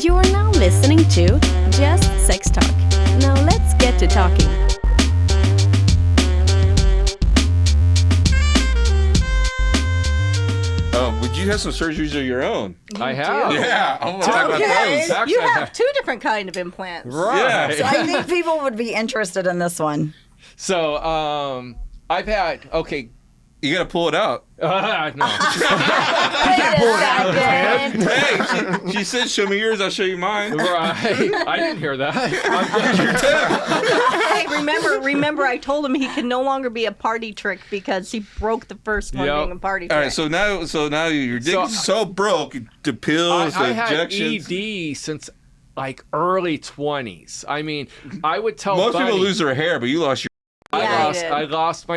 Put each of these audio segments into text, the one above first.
You're now listening to Just Sex Talk. Now let's get to talking. Would you have some surgeries of your own? I have. Yeah, I want to talk about those. Actually, You have two different kind of implants. Right. Yeah. So I think people would be interested in this one. So, I've had, okay. You got to pull it out. No. Hey, she said, show me yours, I'll show you mine. Right. I didn't hear that. Hey, remember, I told him he can no longer be a party trick because he broke the first one being a party trick. All right, so now your dick is so broke, the pills, I the had injections. ED since like early 20s. I mean, I would tell Most Bunny, people lose their hair, but you lost your. I lost my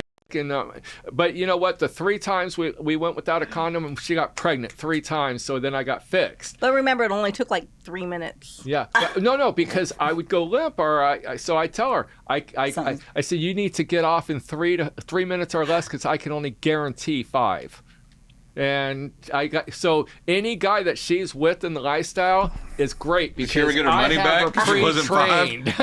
but you know what? The 3 times we went without a condom and she got pregnant 3 times, so then I got fixed. But remember, it only took like 3 minutes. Yeah. No, because I would go limp, or so I tell her, I said, you need to get off in 3 minutes or less because I can only guarantee 5. And so any guy that she's with in the lifestyle is great because Did she ever get her money back? Her She wasn't 5? pre-trained.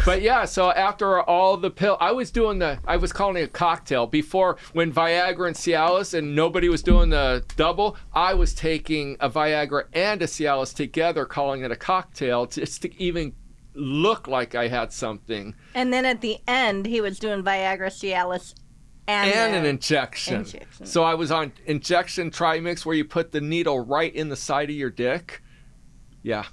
But yeah, so after all the pill, I was calling it a cocktail before when Viagra and Cialis and nobody was doing the double. I was taking a Viagra and a Cialis together, calling it a cocktail just to even look like I had something. And then at the end, he was doing Viagra, Cialis, and an injection. So I was on injection trimix where you put the needle right in the side of your dick. Yeah.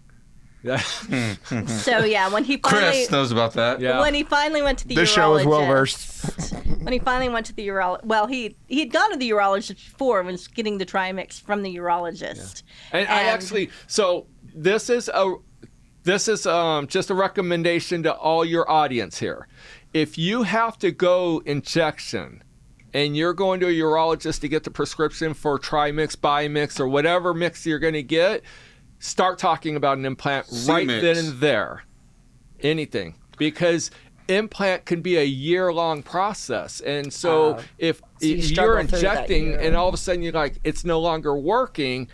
So yeah, when he finally Chris knows about that. Yeah. when he finally went to the This urologist, show is well versed. When he finally went to the urologist, well, he'd gone to the urologist before and was getting the trimix from the urologist. Yeah. And I actually, so this is just a recommendation to all your audience here. If you have to go injection and you're going to a urologist to get the prescription for trimix, bimix, or whatever mix you're going to get, start talking about an implant right then and there. Anything. Because implant can be a year-long process. And so if you're injecting and all of a sudden you're like, it's no longer working,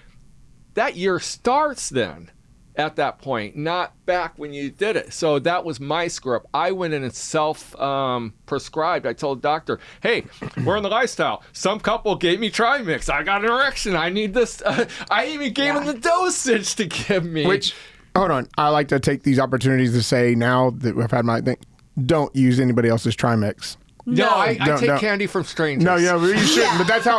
that year starts then. At that point, not back when you did it. So that was my screw up. I went in and self-prescribed. I told the doctor, hey, we're in the lifestyle. Some couple gave me trimix. I got an erection. I need this. I even gave them the dosage to give me. Which, hold on, I like to take these opportunities to say now that we've had my thing, don't use anybody else's trimix. No, I take candy from strangers. No, you shouldn't. But that's how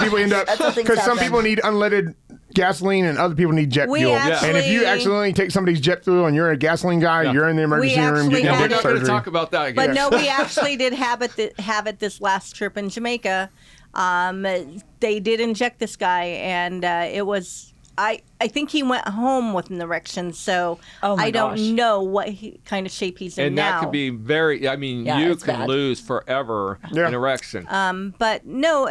people end up. Because some people need unleaded gasoline and other people need jet fuel. And if you accidentally take somebody's jet fuel and you're a gasoline guy, you're in the emergency room getting we're dick not going to surgery. talk about that again. But no, we actually did have it this last trip in Jamaica. They did inject this guy, and it was. I think he went home with an erection, so I don't know what kind of shape he's in now. And that could be very. I mean, you could lose forever an erection. But no,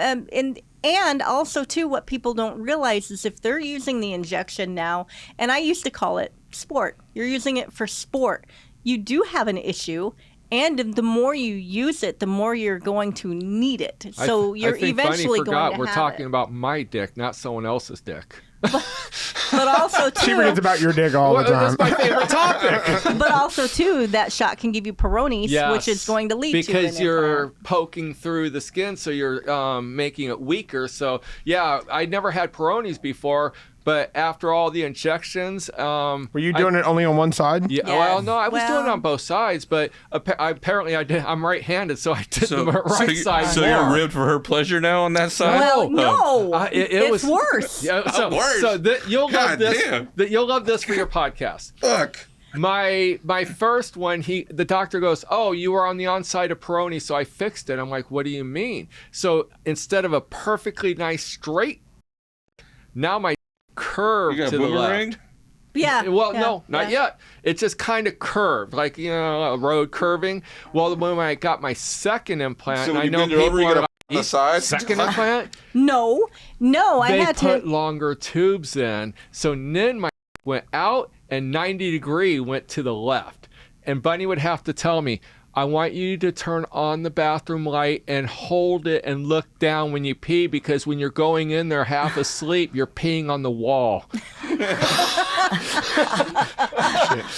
and also too, what people don't realize is if they're using the injection now, and I used to call it sport. You're using it for sport. You do have an issue. And the more you use it, the more you're going to need it. So you're eventually Bunny going to have we're talking about my dick, not someone else's dick. But also too, she forgets about your dick all the time. That's my favorite topic. But also too, that shot can give you Peyronie's, which is going to lead to because you're poking through the skin, so you're making it weaker. So yeah, I never had Peyronie's before. But after all the injections, were you doing it only on one side? Yeah. Well, no, I was doing it on both sides, but apparently I did. I'm right-handed, so I did the right side. So you're ribbed for her pleasure now on that side? Well, no, it was worse. Yeah, worse. So you'll love this. Damn. You'll love this for your podcast. Fuck. My first one, the doctor goes, oh, you were on the onside of Peyronie, so I fixed it. I'm like, what do you mean? So instead of a perfectly nice straight, now my curve to the left. Yeah. Well, no, not yet. It just kind of curved, like a road curving. Well, when I got my second implant, so and I know people you are on the side. Second implant. No, I had to put longer tubes in, so then my went out and 90 degree went to the left, and Bunny would have to tell me, I want you to turn on the bathroom light and hold it and look down when you pee, because when you're going in there half asleep, you're peeing on the wall.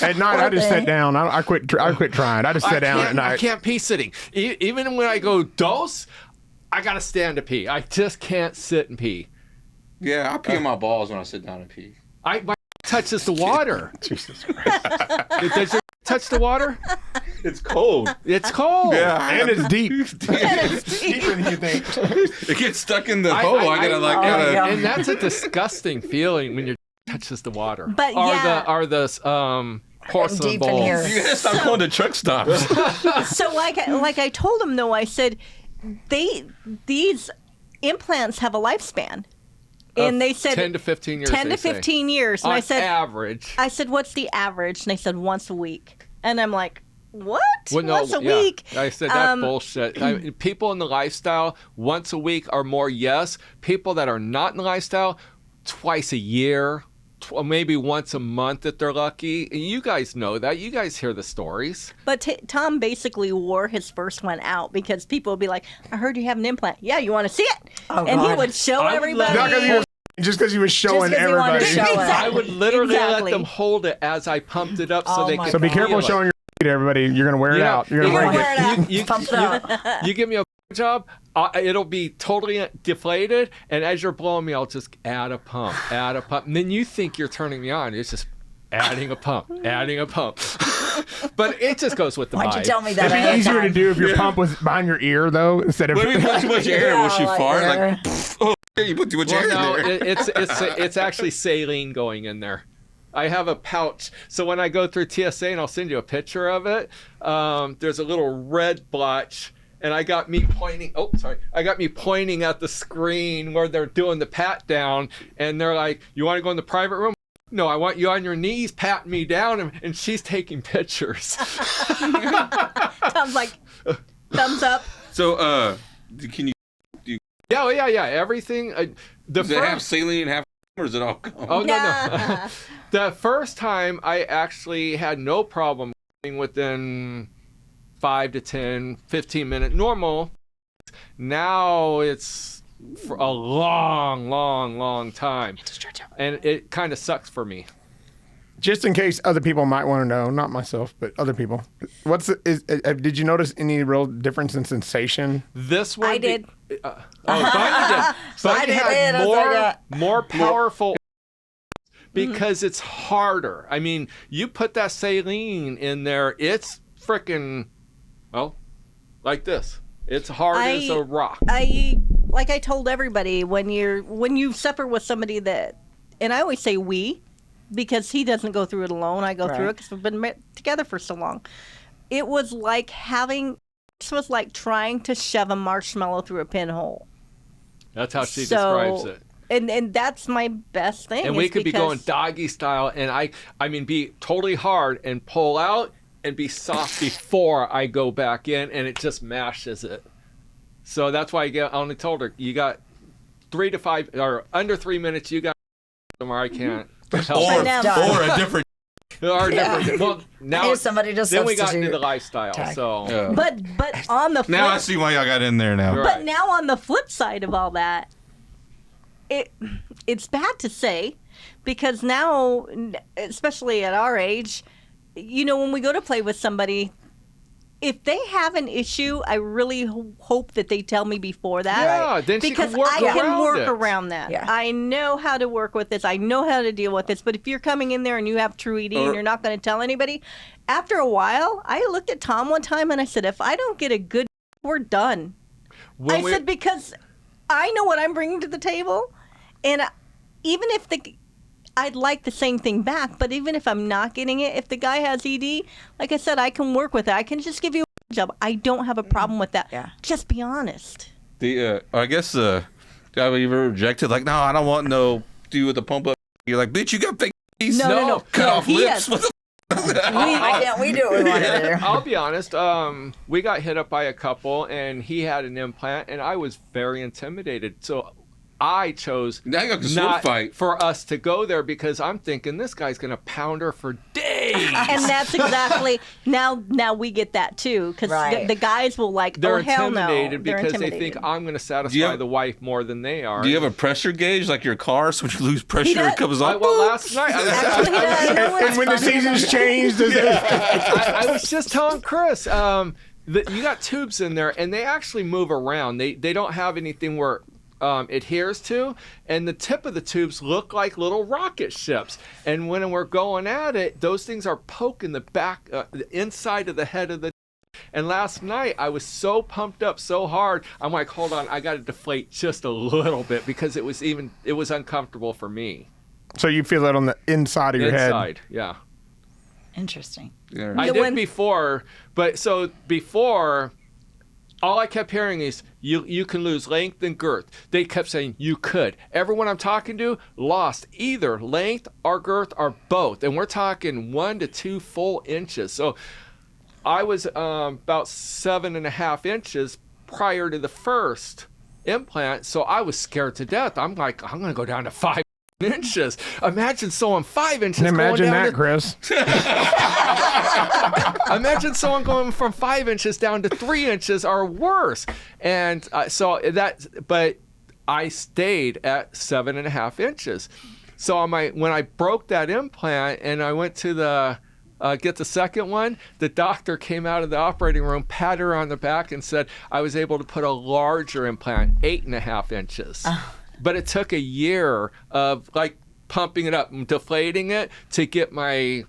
At night, I just sat down. I quit trying. I just sat down at night. I can't pee sitting. Even when I go dose, I got to stand to pee. I just can't sit and pee. Yeah, I pee on my balls when I sit down and pee. My touches the water. Jesus Christ. Does your touch the water? It's cold. It's cold. Yeah, And it's deep. It's deeper than you think. It gets stuck in the hole. I gotta And that's a disgusting feeling when your touches the water. But are the porcelain Deep in bowls. here. You gotta stop going to truck stops. So like I told him though, I said these implants have a lifespan. And they said 10 to 15 years. 10 to 15 years. And On I said average. I said, what's the average? And they said once a week. And I'm like, what? Well, no, once a week? I said that's bullshit. People in the lifestyle, once a week or more, yes. People that are not in the lifestyle, twice a year, maybe once a month if they're lucky. And you guys know that. You guys hear the stories. But Tom basically wore his first one out because people would be like, I heard you have an implant. Yeah, you want to see it? Oh, and he God. would show I would everybody. love Just because he was showing Just 'cause he wanted everybody. to show it. I would literally Exactly. let them hold it as I pumped it up so Oh they my could So be God. careful feel it. showing your to everybody. You're going to wear it out. You're going to break it. You Pump it up. you give me a job, it'll be totally deflated, and as you're blowing me, I'll just add a pump, and then you think you're turning me on. It's just adding a pump. But it just goes with the Why'd you vibe. tell me that? It'd ahead be of easier to time? do if your pump was behind your ear, though, instead of. But if you put too much air, will she Yeah, fart? yeah. Like, oh, you put too much air Well, in no, there. it's actually saline going in there. I have a pouch, so when I go through TSA, and I'll send you a picture of it, there's a little red blotch, and I got me pointing at the screen where they're doing the pat down, and they're like, you want to go in the private room? No, I want you on your knees patting me down, and she's taking pictures. Tom's like, thumbs up. So, can you? Yeah, everything. Does it have saline and have, or is it all gone? Oh, no. The first time I actually had no problem within 5 to 10, 15 minute normal. Now it's for a long time. And it kind of sucks for me. Just in case other people might want to know, not myself, but other people. Did you notice any real difference in sensation? This one I did. Bunny did. Bunny had more powerful because it's harder. I mean, you put that saline in there, it's freaking, well, like this. It's hard as a rock. Like I told everybody, when you suffer with somebody that, and I always say we, because he doesn't go through it alone. I go through it because we've been together for so long. It was like trying to shove a marshmallow through a pinhole. That's how she describes it. And that's my best thing. And we could be going doggy style, and I mean, be totally hard and pull out and be soft before I go back in, and it just mashes it. So that's why I only told her, you got 3 to 5 or under 3 minutes. You got somewhere I can't. Or a different. Well, now Here's somebody to then we got substitute. into the lifestyle. Tag. So Yeah. But on the flip, Now I see why y'all got in there now. Right. but now on the flip side of all that, it's bad to say, because now, especially at our age, when we go to play with somebody, if they have an issue, I really hope that they tell me before that. Yeah, then she because can work I can around work it. around that. Yeah. I know how to work with this. I know how to deal with this. But if you're coming in there and you have true ED and you're not going to tell anybody, after a while, I looked at Tom one time and I said, if I don't get a good, we're done. I said, because I know what I'm bringing to the table, and even if I'd like the same thing back, but even if I'm not getting it, if the guy has ED, like I said, I can work with it. I can just give you a job. I don't have a problem with that. Yeah. Just be honest. I guess have you ever rejected? Like, no, I don't want no do with the pump up. You're like, bitch, you got fake teeth. No. Cut off He lips. has- What the Why can't we do what we want to do? I'll be honest. We got hit up by a couple, and he had an implant, and I was very intimidated. So I chose Now you got the sword not fight. for us to go there because I'm thinking this guy's going to pound her for days. And that's exactly now we get that too, because the guys will like, they're oh hell no, intimidated because they think I'm going to satisfy the wife more than they are. Do you have a pressure gauge like your car, so when you lose pressure it comes off? Well, last night and when the seasons changed, I was just telling Chris, you got tubes in there, and they actually move around. They don't have anything where adheres to, and the tip of the tubes look like little rocket ships. And when we're going at it, those things are poking the back, the inside of the head of the. And last night I was so pumped up so hard, I'm like, hold on, I got to deflate just a little bit because it was uncomfortable for me. So you feel that on the inside of your head? Inside, yeah. Interesting. Yeah. I did before, but so before. All I kept hearing is, you can lose length and girth. They kept saying, you could. Everyone I'm talking to lost either length or girth or both. And we're talking 1 to 2 full inches. So I was about 7.5 inches prior to the first implant. So I was scared to death. I'm like, I'm going to go down to 5 inches. Imagine sewing 5 inches. Imagine that, Chris. Imagine someone going from 5 inches down to 3 inches or worse. And but I stayed at 7.5 inches. So when I broke that implant and I went to get the second one, the doctor came out of the operating room, patted her on the back, and said I was able to put a larger implant, 8.5 inches. But it took a year of like pumping it up and deflating it to get to 8.5.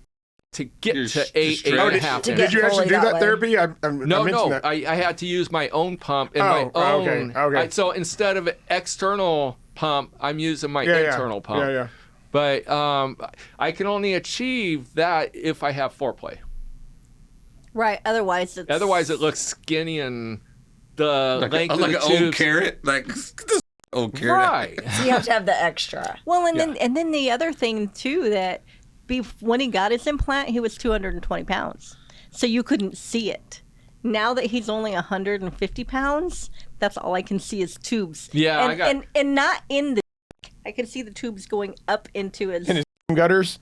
Did you actually do that therapy? No. I had to use my own pump and my own. Okay. So instead of an external pump, I'm using my internal pump. Yeah. But I can only achieve that if I have foreplay. Right. Otherwise, it looks skinny and the length of the tubes. Like an old carrot. Like old carrot. Right. So you have to have the extra. Well, and then the other thing too, that when he got his implant, he was 220 pounds, so you couldn't see it. Now that he's only 150 pounds, that's all I can see is tubes. Yeah, and not in the. I can see the tubes going up into his gutters.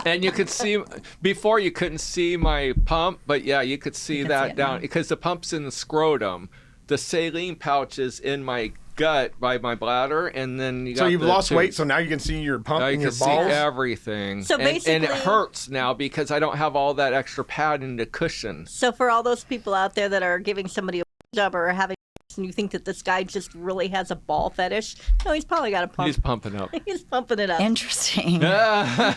And you could see before, you couldn't see my pump, but yeah, you could see that down because the pump's in the scrotum. The saline pouch is in my gut by my bladder, and then you got. So you've lost weight, so now you can see your pump and your balls. I can see everything. So basically, and it hurts now because I don't have all that extra padding to cushion. So for all those people out there that are giving somebody a job or having, and you think that this guy just really has a ball fetish, no, he's probably got a pump. He's pumping up. He's pumping it up. Interesting. All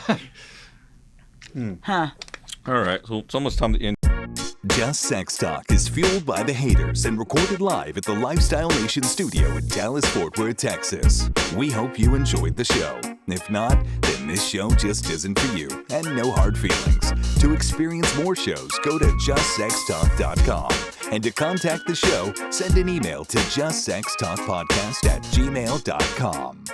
right, so it's almost time to end. Just Sex Talk is fueled by the haters and recorded live at the Lifestyle Nation studio in Dallas-Fort Worth, Texas. We hope you enjoyed the show. If not, then this show just isn't for you, and no hard feelings. To experience more shows, go to JustSexTalk.com. And to contact the show, send an email to JustSexTalkPodcast@gmail.com.